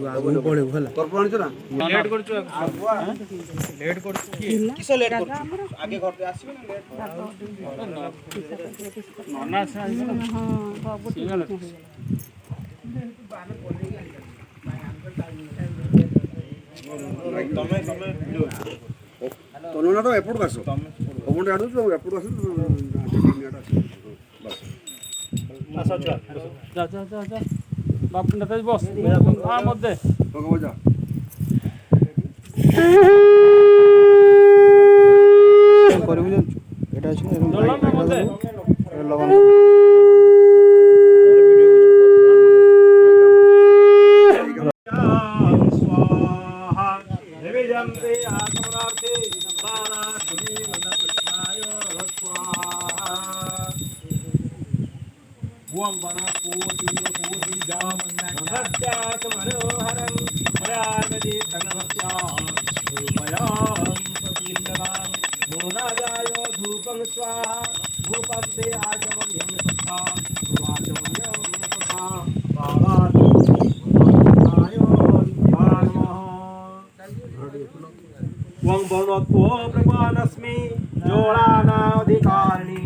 आगु पड़े भला कर्पूर आनिछ ना लेट करछु लेट करछु किस लेट करछु आगे घर पे आसीबे ना लेट नना से आइबे ना हां बाबू सिंगल तमे तोनो ना तो एपोर्ट आसो ओमंडे आडू तो एपोर्ट आसो बस आसा जा जा जा जा बाप नतेज बस हां मध्य बगो जा करबि जा एटा छै लगन स्वाहा देवी जंते आत्मनार्थे बाला सुनी मनकृष्णाय स्वाहा बुम बना कोटि जाम नद्यास मनोहरं मरागदि तनभक्त्या रूपयां सतिन्दवां मोनाजाय धूपं स्वाहा धूपन्ते आचमन्यं सत्ता वाचमन्यं सत्ता बालातु वं भवत्वो प्रमाणस्मि जोड़ानाधिकारिणी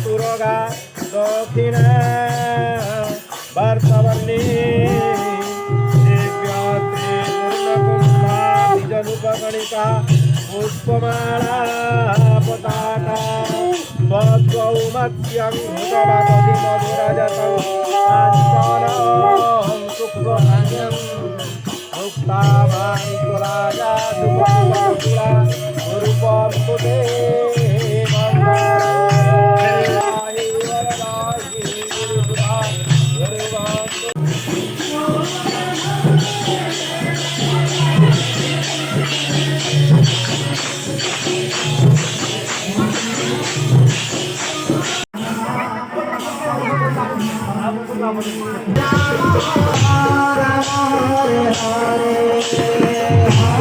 तुरोगा दक्षिण वार्तावन्नी दिव्यात्रे पूर्णकुम्भा बीजनुपगणिका पुष्पमाला पताका स्वौमत्यं भूतवादधि मधुरजतं काञ्चनं शुक्लभाग्यं मुक्तामानिकुलाया सुपकुला रूपं कुटे Hare Hare